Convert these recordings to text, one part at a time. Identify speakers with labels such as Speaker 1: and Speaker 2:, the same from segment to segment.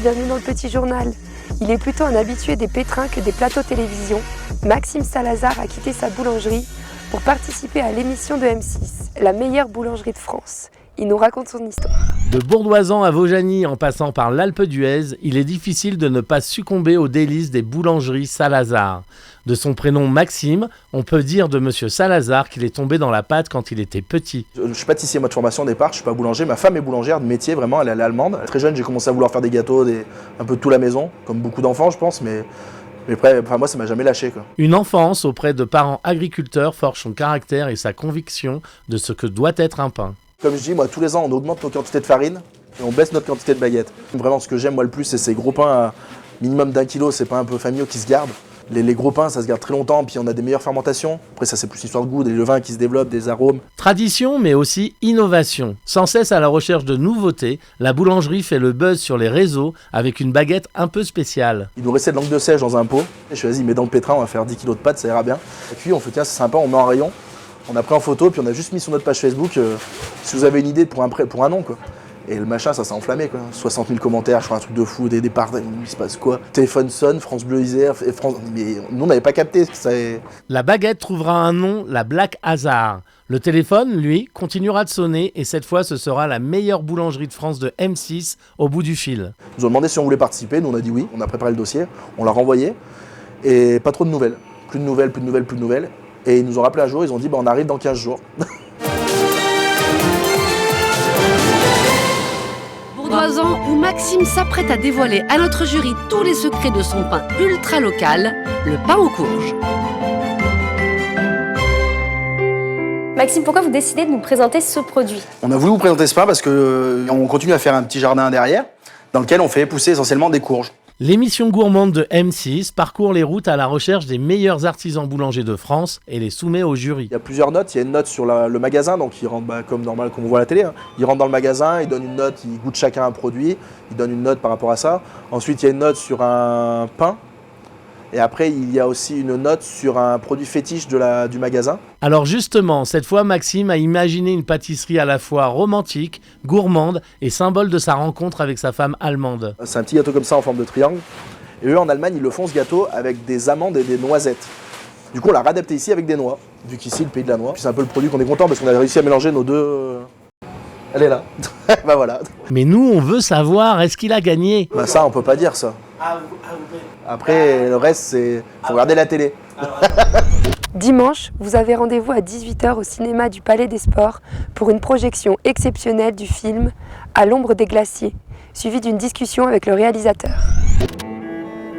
Speaker 1: bienvenue dans le petit journal. Il est plutôt un habitué des pétrins que des plateaux télévision. Maxime Salazar a quitté sa boulangerie pour participer à l'émission de M6, la meilleure boulangerie de France. Il nous raconte son histoire.
Speaker 2: De Bourdoisan à Vaujany, en passant par l'Alpe d'Huez, il est difficile de ne pas succomber aux délices des boulangeries Salazar. De son prénom Maxime, on peut dire de Monsieur Salazar qu'il est tombé dans la pâte quand il était petit.
Speaker 3: Je suis pâtissier moi de formation au départ, je suis pas boulanger. Ma femme est boulangère de métier, vraiment, elle est allemande. Très jeune, j'ai commencé à vouloir faire des gâteaux, un peu de tout la maison, comme beaucoup d'enfants je pense, mais après, moi ça m'a jamais lâché, quoi.
Speaker 2: Une enfance auprès de parents agriculteurs forge son caractère et sa conviction de ce que doit être un pain.
Speaker 3: Comme je dis, moi tous les ans on augmente nos quantités de farine et on baisse notre quantité de baguettes. Vraiment ce que j'aime moi le plus c'est ces gros pains à minimum d'1 kilo, c'est pas un peu familiaux qui se gardent. Les gros pains ça se garde très longtemps, puis on a des meilleures fermentations. Après ça c'est plus histoire de goût, des levains qui se développent, des arômes.
Speaker 2: Tradition mais aussi innovation. Sans cesse à la recherche de nouveautés, la boulangerie fait le buzz sur les réseaux avec une baguette un peu spéciale.
Speaker 3: Il nous restait de langue de sèche dans un pot. Et je suis vas-y, mets dans le pétrin, on va faire 10 kilos de pâtes, ça ira bien. Et puis on fait tiens c'est sympa, on met en rayon. On a pris en photo, puis on a juste mis sur notre page Facebook si vous avez une idée pour un nom, quoi. Et le machin, ça s'est enflammé, quoi. 60 000 commentaires, je crois un truc de fou, des départs, il se passe quoi? Téléphone sonne, France Bleu Isère, mais nous on n'avait pas capté.
Speaker 2: La baguette trouvera un nom, la Black Hazard. Le téléphone, lui, continuera de sonner et cette fois ce sera la meilleure boulangerie de France de M6 au bout du fil.
Speaker 3: Ils nous ont demandé si on voulait participer, nous on a dit oui, on a préparé le dossier, on l'a renvoyé et pas trop de nouvelles. Plus de nouvelles. Et ils nous ont rappelé un jour, ils ont dit on arrive dans 15 jours.
Speaker 4: Bourdoisan, où Maxime s'apprête à dévoiler à notre jury tous les secrets de son pain ultra local, le pain aux courges.
Speaker 5: Maxime, pourquoi vous décidez de nous présenter ce produit?
Speaker 3: On a voulu vous présenter ce pain parce qu'on continue à faire un petit jardin derrière, dans lequel on fait pousser essentiellement des courges.
Speaker 2: L'émission gourmande de M6 parcourt les routes à la recherche des meilleurs artisans boulangers de France et les soumet au jury.
Speaker 3: Il y a plusieurs notes, il y a une note sur le magasin, donc ils rentrent comme normal, comme on voit à la télé. Ils rentrent dans le magasin, ils donnent une note, ils goûtent chacun un produit, ils donnent une note par rapport à ça. Ensuite, il y a une note sur un pain. Et après, il y a aussi une note sur un produit fétiche du magasin.
Speaker 2: Alors justement, cette fois, Maxime a imaginé une pâtisserie à la fois romantique, gourmande et symbole de sa rencontre avec sa femme allemande.
Speaker 3: C'est un petit gâteau comme ça en forme de triangle. Et eux, en Allemagne, ils le font ce gâteau avec des amandes et des noisettes. Du coup, on l'a réadapté ici avec des noix, vu qu'ici, le pays de la noix. Puis c'est un peu le produit qu'on est content parce qu'on a réussi à mélanger nos deux... Elle est là. Bah voilà.
Speaker 2: Mais nous, on veut savoir, est-ce qu'il a gagné?
Speaker 3: Bah ça, on peut pas dire ça. Après, le reste, c'est... faut regarder la télé.
Speaker 1: Dimanche, vous avez rendez-vous à 18h au cinéma du Palais des Sports pour une projection exceptionnelle du film À l'ombre des glaciers, suivie d'une discussion avec le réalisateur.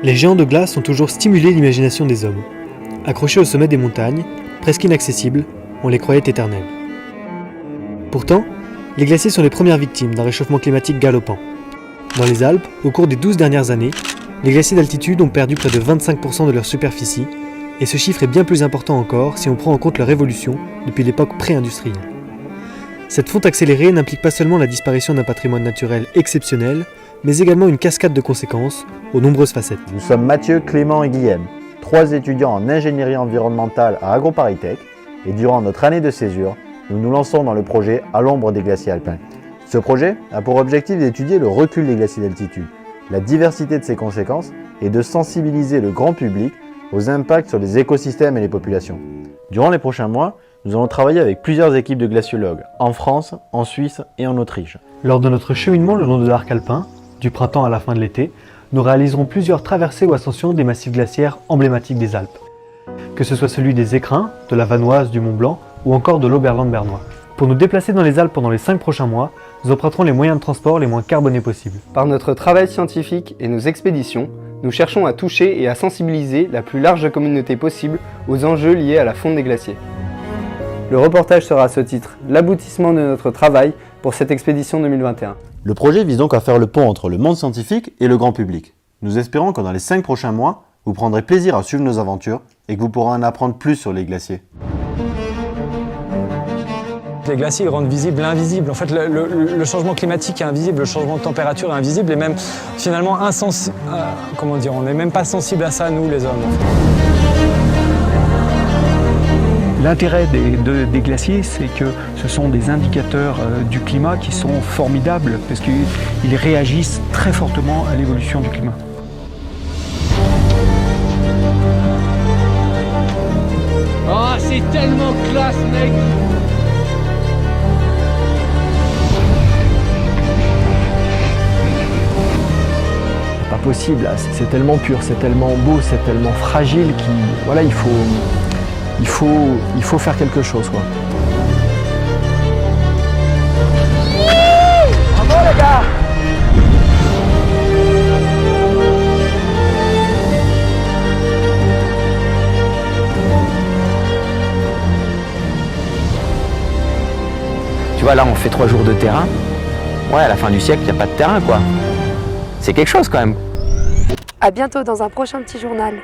Speaker 6: Les géants de glace ont toujours stimulé l'imagination des hommes. Accrochés au sommet des montagnes, presque inaccessibles, on les croyait éternels. Pourtant, les glaciers sont les premières victimes d'un réchauffement climatique galopant. Dans les Alpes, au cours des 12 dernières années, les glaciers d'altitude ont perdu près de 25% de leur superficie, et ce chiffre est bien plus important encore si on prend en compte leur évolution depuis l'époque pré-industrielle. Cette fonte accélérée n'implique pas seulement la disparition d'un patrimoine naturel exceptionnel, mais également une cascade de conséquences aux nombreuses facettes.
Speaker 7: Nous sommes Mathieu, Clément et Guillaume, 3 étudiants en ingénierie environnementale à AgroParisTech, et durant notre année de césure, nous nous lançons dans le projet À l'ombre des glaciers alpins. Ce projet a pour objectif d'étudier le recul des glaciers d'altitude, la diversité de ses conséquences et de sensibiliser le grand public aux impacts sur les écosystèmes et les populations. Durant les prochains mois, nous allons travailler avec plusieurs équipes de glaciologues, en France, en Suisse et en Autriche.
Speaker 6: Lors de notre cheminement le long de l'arc alpin, du printemps à la fin de l'été, nous réaliserons plusieurs traversées ou ascensions des massifs glaciaires emblématiques des Alpes. Que ce soit celui des Écrins, de la Vanoise, du Mont Blanc ou encore de l'Oberland bernois. Pour nous déplacer dans les Alpes pendant les 5 prochains mois, nous emprunterons les moyens de transport les moins carbonés possibles.
Speaker 8: Par notre travail scientifique et nos expéditions, nous cherchons à toucher et à sensibiliser la plus large communauté possible aux enjeux liés à la fonte des glaciers. Le reportage sera à ce titre l'aboutissement de notre travail pour cette expédition 2021.
Speaker 7: Le projet vise donc à faire le pont entre le monde scientifique et le grand public. Nous espérons que dans les 5 prochains mois, vous prendrez plaisir à suivre nos aventures et que vous pourrez en apprendre plus sur les glaciers.
Speaker 9: Les glaciers rendent visible l'invisible. En fait, le changement climatique est invisible, le changement de température est invisible et même finalement on n'est même pas sensible à ça, nous les hommes.
Speaker 10: L'intérêt des glaciers, c'est que ce sont des indicateurs du climat qui sont formidables parce qu'ils réagissent très fortement à l'évolution du climat.
Speaker 2: Oh, c'est tellement classe, mec!
Speaker 11: Pas possible, là. C'est tellement pur, c'est tellement beau, c'est tellement fragile qu'il voilà, il faut faire quelque chose, quoi.
Speaker 3: Bravo les gars!
Speaker 12: Tu vois, là, on fait 3 jours de terrain. Ouais, à la fin du siècle, il n'y a pas de terrain, quoi. C'est quelque chose, quand même.
Speaker 1: À bientôt dans un prochain petit journal.